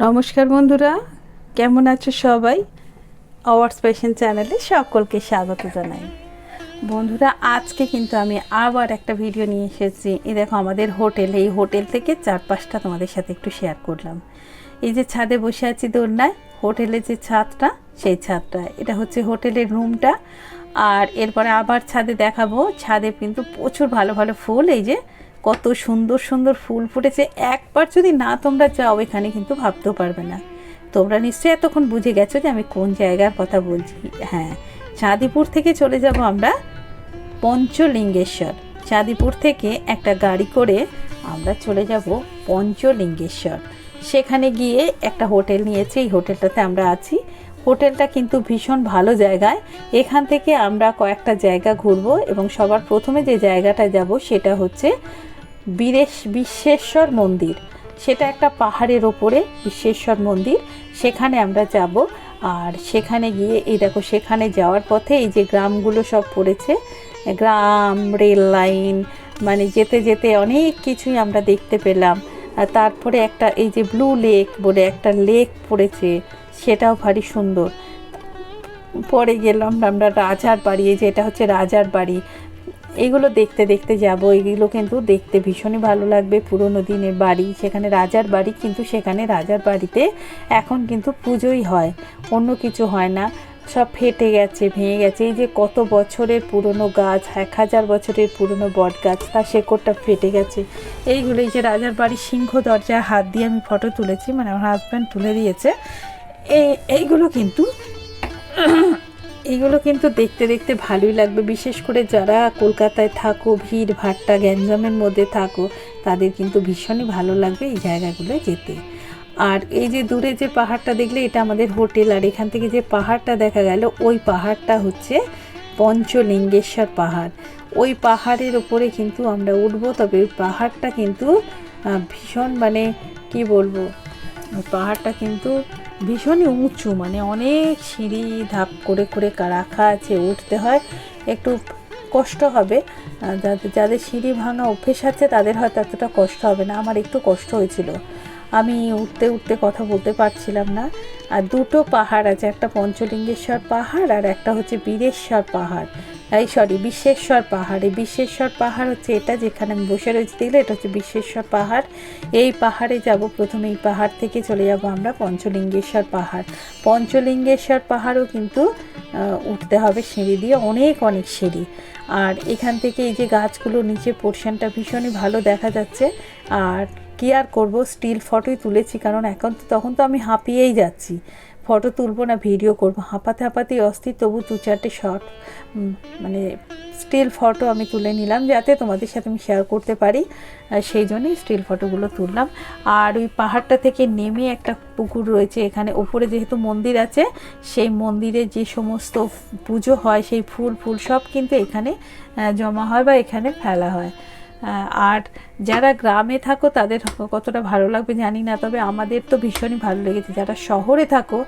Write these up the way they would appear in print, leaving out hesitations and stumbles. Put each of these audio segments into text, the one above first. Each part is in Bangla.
নমস্কার বন্ধুরা, কেমন আছো সবাই? আওয়ার্স প্যাশন চ্যানেলে সকলকে স্বাগত জানাই। বন্ধুরা, আজকে কিন্তু আমি আবার একটা ভিডিও নিয়ে এসেছি। এই দেখো আমাদের হোটেল, এই হোটেল থেকে চারপাশটা তোমাদের সাথে একটু শেয়ার করলাম। এই যে ছাদে বসে আছি দোলনায়, হোটেলের যে ছাদটা, সেই ছাদটা, এটা হচ্ছে হোটেলের রুমটা। আর এরপরে আবার ছাদে দেখাবো। ছাদে কিন্তু প্রচুর ভালো ভালো ফুল, এই যে কত সুন্দর সুন্দর ফুল ফুটেছে। একবার যদি না তোমরা যাও এখানে কিন্তু ভাবতেও পারবে না। তোমরা নিশ্চয়ই এতক্ষণ বুঝে গেছো যে আমি কোন জায়গার কথা বলছি। হ্যাঁ, চাঁদিপুর থেকে চলে যাব আমরা পঞ্চলিঙ্গেশ্বর। চাঁদিপুর থেকে একটা গাড়ি করে আমরা চলে যাব পঞ্চলিঙ্গেশ্বর। সেখানে গিয়ে একটা হোটেল নিয়েছি, এই হোটেলটাতে আমরা আছি। হোটেলটা কিন্তু ভীষণ ভালো জায়গায়। এখান থেকে আমরা কয়েকটা জায়গা ঘুরবো এবং সবার প্রথমে যে জায়গাটা যাব সেটা হচ্ছে বিশ্বেশ্বর মন্দির। সেটা একটা পাহাড়ের ওপরে বিশ্বেশ্বর মন্দির, সেখানে আমরা যাব। আর সেখানে গিয়ে এই দেখো, সেখানে যাওয়ার পথে এই যে গ্রামগুলো সব পড়েছে, গ্রাম, রেল লাইন, মানে যেতে যেতে অনেক কিছুই আমরা দেখতে পেলাম। আর তারপরে একটা এই যে ব্লু লেক বলে একটা লেক পড়েছে, সেটাও ভারী সুন্দর। পরে গেলাম আমরা রাজার বাড়ি, এই যে এটা হচ্ছে রাজার বাড়ি। এইগুলো দেখতে দেখতে যাব। এইগুলো কিন্তু দেখতে ভীষণই ভালো লাগবে, পুরনো দিনের বাড়ি, সেখানে রাজার বাড়ি। কিন্তু সেখানে রাজার বাড়িতে এখন কিন্তু পুজোই হয়, অন্য কিছু হয় না। সব ফেটে গেছে, ভেঙে গেছে। এই যে কত বছরের পুরনো গাছ, 1000 বছরের পুরনো বট গাছ, তার শেকড়টা ফেটে গেছে। এইগুলো, এই যে রাজার বাড়ির সিংহ দরজায় হাত দিয়ে আমি ফটো তুলেছি, মানে আমার হাজব্যান্ড তুলে দিয়েছে। এইগুলো কিন্তু এগুলো কিন্তু দেখতে দেখতে ভালোই লাগবে। বিশেষ করে যারা কলকাতায় থাকো, ভিড় ভাট্টা গ্যাঞ্জামের মধ্যে থাকো, তাদের কিন্তু ভীষণই ভালো লাগবে এই জায়গাগুলো যেতে। আর এই যে দূরে যে পাহাড়টা দেখলে, এটা আমাদের হোটেল। আর এখান থেকে যে পাহাড়টা দেখা গেল, ওই পাহাড়টা হচ্ছে পঞ্চলিঙ্গেশ্বর পাহাড়। ওই পাহাড়ের ওপরে কিন্তু আমরা উঠবো। তবে ওই পাহাড়টা কিন্তু ভীষণ, মানে কি বলবো, পাহাড়টা কিন্তু ভীষণই উঁচু, মানে অনেক সিঁড়ি ধাপ করে করে রাখা আছে, উঠতে হয়, একটু কষ্ট হবে। যাদের সিঁড়ি ভাঙা অভ্যেস আছে তাদের হয়তো এতটা কষ্ট হবে না, আমার একটু কষ্ট হয়েছিল, আমি উঠতে উঠতে কথা বলতে পারছিলাম না। আর দুটো পাহাড় আছে, একটা পঞ্চলিঙ্গেশ্বর পাহাড় আর একটা হচ্ছে বীরেশ্বর পাহাড়, বিশ্বেশ্বর পাহাড়। এই বিশ্বেশ্বর পাহাড় হচ্ছে এটা, যেখানে আমি বসে রয়েছি দেখলে, এটা হচ্ছে বিশ্বেশ্বর পাহাড়। এই পাহাড়ে যাব প্রথমে। এই পাহাড় থেকে চলে যাব আমরা পঞ্চলিঙ্গেশ্বর পাহাড়। পঞ্চলিঙ্গেশ্বর পাহাড়ও কিন্তু উঠতে হবে সিঁড়ি দিয়ে, অনেক অনেক সিঁড়ি। আর এখান থেকে এই যে গাছগুলো, নিচে পোর্শনটা ভীষণই ভালো দেখা যাচ্ছে। আর কী আর করবো, স্টিল ফটোই তুলেছি, কারণ তখন তো আমি হাঁপিয়েই যাচ্ছি। ফটো তুলবো না ভিডিও করবো, হাঁপাতে হাঁপাতেই অস্থির। তবু 2-4টে শর্ট, মানে স্টিল ফটো আমি তুলে নিলাম, যাতে তোমাদের সাথে আমি শেয়ার করতে পারি। সেই জন্যই স্টিল ফটোগুলো তুললাম। আর ওই পাহাড়টা থেকে নেমে একটা পুকুর রয়েছে এখানে ওপরে, যেহেতু মন্দির আছে, সেই মন্দিরে যে সমস্ত পুজো হয়, সেই ফুল সব কিন্তু এখানে জমা হয় বা এখানে ফেলা হয়। আর যারা গ্রামে থাকো তাদের কতটা ভালো লাগবে জানি না, তবে আমাদের তো ভীষণই ভালো লেগেছে। যারা শহরে থাকো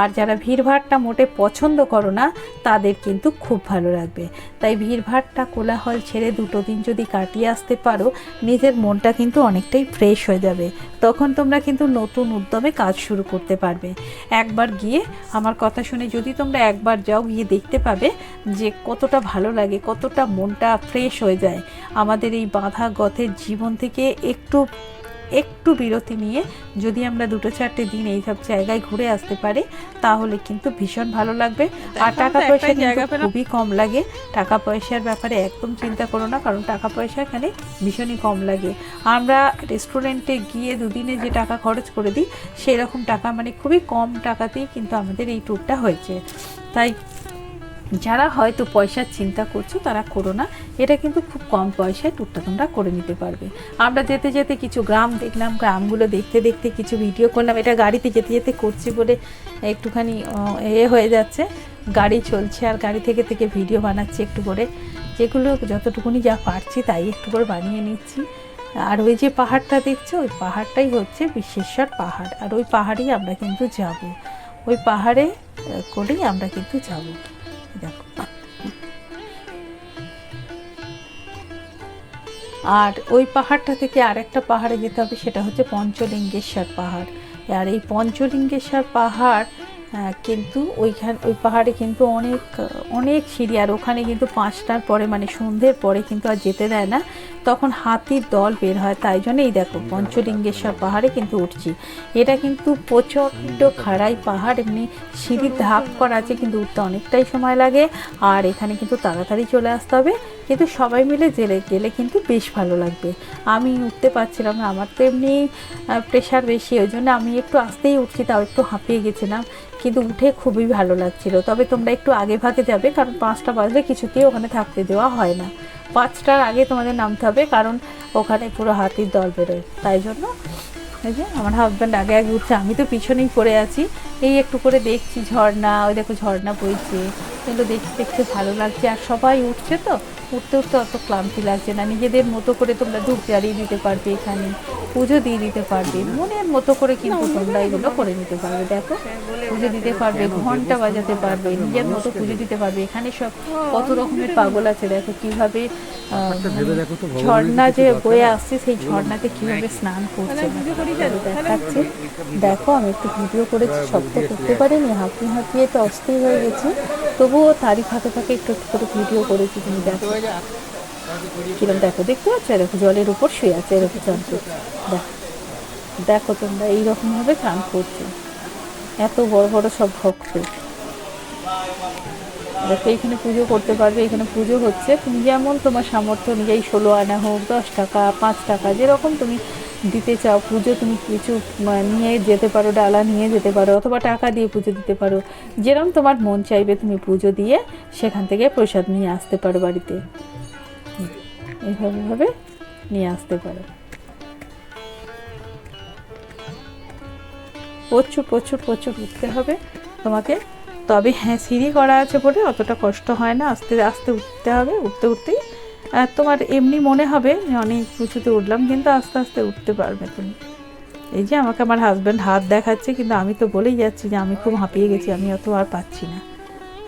আর যারা ভিড়ভাড়টা মোটে পছন্দ করো না, তাদের কিন্তু খুব ভালো লাগবে। তাই ভিড়ভাড়টা, কোলাহল ছেড়ে 2 দিন যদি কাটিয়ে আসতে পারো, নিজের মনটা কিন্তু অনেকটাই ফ্রেশ হয়ে যাবে। তখন তোমরা কিন্তু নতুন উদ্যমে কাজ শুরু করতে পারবে। একবার গিয়ে, আমার কথা শুনে যদি তোমরা একবার যাও, গিয়ে দেখতে পাবে যে কতটা ভালো লাগে, কতটা মনটা ফ্রেশ হয়ে যায়। আমাদের এই বাঁধা গথের জীবন থেকে একটু বিরতি নিয়ে যদি আমরা 2-4টে দিন এইসব জায়গায় ঘুরে আসতে পারি, তাহলে কিন্তু ভীষণ ভালো লাগবে। আর টাকা পয়সা কিন্তু খুবই কম লাগে। টাকা পয়সার ব্যাপারে একদম চিন্তা করো না, কারণ টাকা পয়সা এখানে ভীষণই কম লাগে। আমরা রেস্টুরেন্টে গিয়ে 2 দিনে যে টাকা খরচ করে দিই, সেই রকম টাকা, মানে খুবই কম টাকাতেই কিন্তু আমাদের এই ট্যুরটা হয়েছে। তাই যারা হয়তো পয়সার চিন্তা করছো তারা করো না, এটা কিন্তু খুব কম পয়সায় ট্যুরটা তোমরা করে নিতে পারবে। আমরা যেতে যেতে কিছু গ্রাম দেখলাম, গ্রামগুলো দেখতে দেখতে কিছু ভিডিও করলাম। এটা গাড়িতে যেতে যেতে করছি বলে একটুখানি হয়ে যাচ্ছে, গাড়ি চলছে আর গাড়ি থেকে থেকে ভিডিও বানাচ্ছি একটু করে, যেগুলো যতটুকুনি যা পারছি তাই একটু করে বানিয়ে নিচ্ছি। আর ওই যে পাহাড়টা দেখছো, ওই পাহাড়টাই হচ্ছে বিশ্বেশ্বর পাহাড়। আর ওই পাহাড়েই আমরা কিন্তু যাব, ওই পাহাড়ে করেই আমরা কিন্তু যাব। দেখো, আর ওই পাহাড়টা থেকে আরেকটা পাহাড়ে যেতে হবে, সেটা হচ্ছে পঞ্চলিঙ্গেশ্বর পাহাড়। আর এই পঞ্চলিঙ্গেশ্বর পাহাড় কিন্তু ওই পাহাড়ে কিন্তু অনেক অনেক সিঁড়ি, আর ওখানে কিন্তু 5টার পরে মানে সন্ধ্যের পরে কিন্তু আর যেতে দেয় না, তখন হাতির দল বের হয়। তাই জন্য এই দেখো পঞ্চলিঙ্গেশ্বর পাহাড়ে কিন্তু উঠছি। এটা কিন্তু প্রচণ্ড খাড়াই পাহাড়, এমনি সিঁড়ির ধাপ করা আছে, কিন্তু উঠতে অনেকটাই সময় লাগে। আর এখানে কিন্তু তাড়াতাড়ি চলে আসতে হবে, কিন্তু সবাই মিলে গেলে কিন্তু বেশ ভালো লাগবে। আমি উঠতে পারছিলাম না, আমার তো এমনি প্রেশার বেশি, ওই জন্য আমি একটু আস্তেই উঠছি, তাও একটু হাঁপিয়ে গেছিলাম, কিন্তু উঠে খুবই ভালো লাগছিল। তবে তোমরা একটু আগে ভাগে যাবে, কারণ 5টা বাজলে কিছুতেই ওখানে থাকতে দেওয়া হয় না। 5টার আগে তোমাদের নামতে হবে, কারণ ওখানে পুরো হাতির দল বেরোয়। তাই জন্য এই যে আমার হাজব্যান্ড আগে আগে উঠছে, আমি তো পিছনেই পড়ে আছি। এই একটু করে দেখছি ঝর্ণা, ওই দেখো ঝর্ণা বইছে, কিন্তু দেখতে দেখতে ভালো লাগছে। আর সবাই উঠছে তো, উঠতে উঠতে অত ক্লান্তি লাগছে না। নিজেদের মতো করে তোমরা ধূপ জ্বালিয়ে দিতে পারবে, এখানে পুজো দিয়ে দিতে পারবে, মনের মতো করে কিন্তু তোমরা এগুলো করে নিতে পারবে। দেখো পুজো দিতে পারবে, ঘন্টা বাজাতে পারবে, নিজের মতো পুজো দিতে পারবে। এখানে সব কত রকমের পাগল আছে, দেখো কিভাবে ঝর্ণা যে বয়ে আসছে, সেই ঝর্ণাতে কিভাবে স্নান করছে দেখাচ্ছে। দেখো আমি একটু ভিডিও করেছি, সব তো করতে পারিনি, হাঁপিয়ে হাঁপিয়ে তো অস্থির হয়ে গেছি, তবুও তারই ফাঁকে ফাঁকে একটু একটু করে ভিডিও করেছি। তুমি দেখো কিরম, দেখো দেখতে পাচ্ছ, দেখো জলের উপর শুয়ে আছে, এরকম চান করছে। দেখো তোমরা এইরকমভাবে চান করছে, এত বড় বড় সব ভক্ত। দেখো এখানে পুজো করতে পারবে, এখানে পুজো হচ্ছে, তুমি যেমন তোমার সামর্থ্য অনুযায়ী 16 আনা হোক, 10 টাকা, 5 টাকা, যেরকম তুমি দিতে চাও পুজো, তুমি কিছু নিয়ে যেতে পারো, ডালা নিয়ে যেতে পারো, অথবা টাকা দিয়ে পুজো দিতে পারো। যেরকম তোমার মন চাইবে তুমি পুজো দিয়ে সেখান থেকে প্রসাদ নিয়ে আসতে পারো বাড়িতে, এইভাবে নিয়ে আসতে পারো। প্রচুর প্রচুর প্রচুর উঠতে হবে তোমাকে, তবে হ্যাঁ সিঁড়ি করা আছে বলে অতটা কষ্ট হয় না, আস্তে আস্তে উঠতে হবে। উঠতে উঠতেই তোমার এমনি মনে হবে যে অনেক উঁচুতে উঠলাম, কিন্তু আস্তে আস্তে উঠতে পারবে তুমি। এই যে আমাকে আমার হাজব্যান্ড হাত দেখাচ্ছে, কিন্তু আমি তো বলেই যাচ্ছি যে আমি খুব হাঁপিয়ে গেছি, আমি অত আর পাচ্ছি না,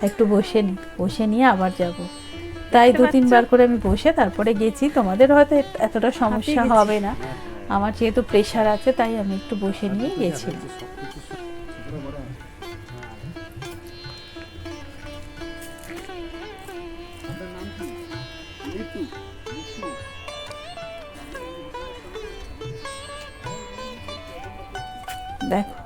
একটু বসে নিয়ে আবার যাব। তাই 2-3 বার করে আমি বসে তারপরে গেছি। তোমাদের হয়তো এতটা সমস্যা হবে না, আমার যেহেতু প্রেশার আছে তাই আমি একটু বসে নিয়ে গেছিলাম। দেখো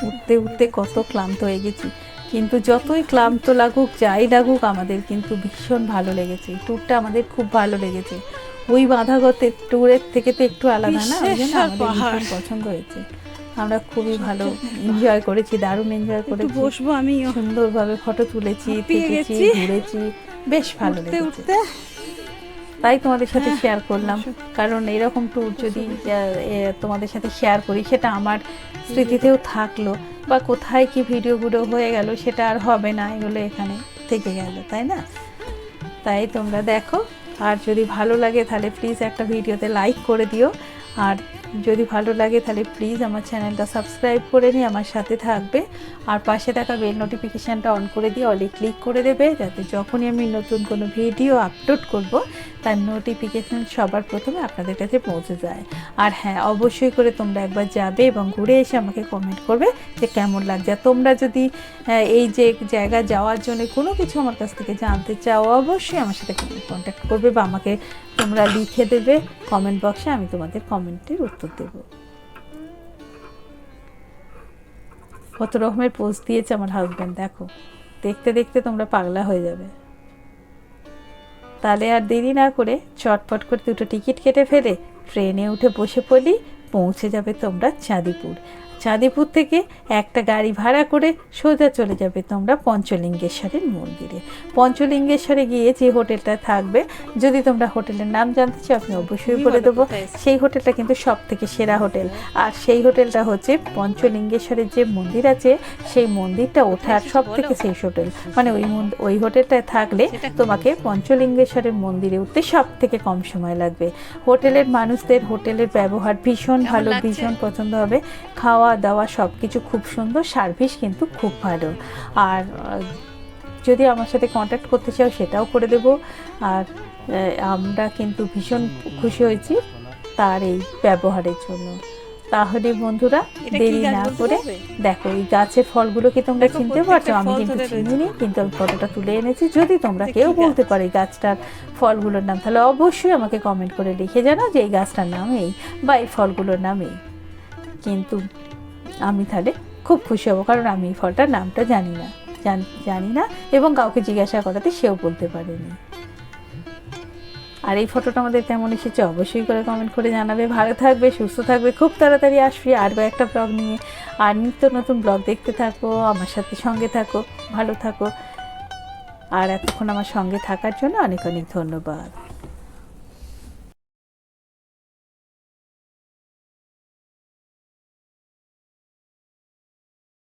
উঠতে উঠতে কত ক্লান্ত হয়ে গেছি, কিন্তু যতই ক্লান্ত লাগুক যাই লাগুক আমাদের কিন্তু ভীষণ ভালো লেগেছে। ট্যুরটা আমাদের খুব ভালো লেগেছে। ওই বাঁধাগতের ট্যুরের থেকে তো একটু আলাদা না, ওই জন্য আমাদের ভীষণ পছন্দ হয়েছে। আমরা খুবই ভালো এনজয় করেছি, দারুণ এনজয় করেছি, বসবো আমি সুন্দরভাবে ফটো তুলেছি, থেকেছি, ঘুরেছি, বেশ ভালো লেগেছে। তাই তোমাদের সাথে শেয়ার করলাম, কারণ এরকম ট্যুর যদি তোমাদের সাথে শেয়ার করি সেটা আমার স্মৃতিতেও থাকলো, বা কোথায় কি ভিডিওগুলো হয়ে গেল সেটা আর হবে না, এগুলো এখানে থেকে গেল, তাই না? তাই তোমরা দেখো, আর যদি ভালো লাগে তাহলে প্লিজ একটা ভিডিওতে লাইক করে দিও, আর যদি ভালো লাগে তাহলে প্লিজ আমার চ্যানেলটা সাবস্ক্রাইব করে নিয়ে আমার সাথে থাকবে, আর পাশে থাকা বেল নোটিফিকেশানটা অন করে দিয়ে অলে ক্লিক করে দেবে, যাতে যখনই আমি নতুন কোনো ভিডিও আপলোড করব তার নোটিফিকেশান সবার প্রথমে আপনাদের কাছে পৌঁছে যায়। আর হ্যাঁ, অবশ্যই করে তোমরা একবার যাবে এবং ঘুরে এসে আমাকে কমেন্ট করবে যে কেমন লাগছে। তোমরা যদি এই যে জায়গা যাওয়ার জন্য কোনো কিছু আমার কাছ থেকে জানতে চাও, অবশ্যই আমার সাথে কন্ট্যাক্ট করবে, বা আমাকে তোমরা লিখে দেবে কমেন্ট বক্সে, আমি তোমাদের কমেন্টের উত্তর দেব। কত রকমের পোস্ট দিয়েছে আমার হাজব্যান্ড, দেখো দেখতে দেখতে তোমরা পাগলা হয়ে যাবে। তাহলে আর দেরি না করে চটপট করে 2টো টিকিট কেটে ফেলে ট্রেনে উঠে বসে পড়ি, পৌঁছে যাবে তোমরা চাঁদিপুর। চাঁদিপুর থেকে একটা গাড়ি ভাড়া করে সোজা চলে যাবে তোমরা পঞ্চলিঙ্গেশ্বরের মন্দিরে। পঞ্চলিঙ্গেশ্বরে গিয়ে যে হোটেলটা থাকবে, যদি তোমরা হোটেলের নাম জানতে চাও আমি অবশ্যই বলে দেবো। সেই হোটেলটা কিন্তু সব থেকে সেরা হোটেল, আর সেই হোটেলটা হচ্ছে পঞ্চলিঙ্গেশ্বরের যে মন্দির আছে সেই মন্দিরটা ওঠার সব থেকে শেষ হোটেল। মানে ওই হোটেলটায় থাকলে তোমাকে পঞ্চলিঙ্গেশ্বরের মন্দিরে উঠতে সব থেকে কম সময় লাগবে। হোটেলের মানুষদের হোটেলের ব্যবহার ভীষণ ভালো, ভীষণ পছন্দ হবে। খাওয়া দাওয়া সব কিছু খুব সুন্দর, সার্ভিস কিন্তু খুব ভালো। আর যদি আমার সাথে কন্ট্যাক্ট করতে চাও সেটাও করে দেব। আর আমরা কিন্তু ভীষণ খুশি হয়েছি তার এই ব্যবহারের জন্য। তাহলে বন্ধুরা দেরি না করে দেখো এই গাছের ফলগুলোকে তোমরা চিনতে পারছো, আমি কিন্তু চিনিনি, কিন্তু আমি ফটোটা তুলে এনেছি। যদি তোমরা কেউ বলতে পারো এই গাছটার ফলগুলোর নাম, তাহলে অবশ্যই আমাকে কমেন্ট করে লিখে জানাও যে এই গাছটার নাম এই বা এই ফলগুলোর নাম এই। কিন্তু আমি তাহলে খুব খুশি হব, কারণ আমি এই ফলটার নামটা জানি না এবং কাউকে জিজ্ঞাসা করাতে সেও বলতে পারেনি। আর এই ফটোটা আমাদের কেমন এসেছে অবশ্যই করে কমেন্ট করে জানাবে। ভালো থাকবে, সুস্থ থাকবে, খুব তাড়াতাড়ি আসবে আরও একটা ব্লগ নিয়ে। আর নিত্য নতুন ব্লগ দেখতে থাকো, আমার সাথে সঙ্গে থাকো, ভালো থাকো। আর এতক্ষণ আমার সঙ্গে থাকার জন্য অনেক অনেক ধন্যবাদ।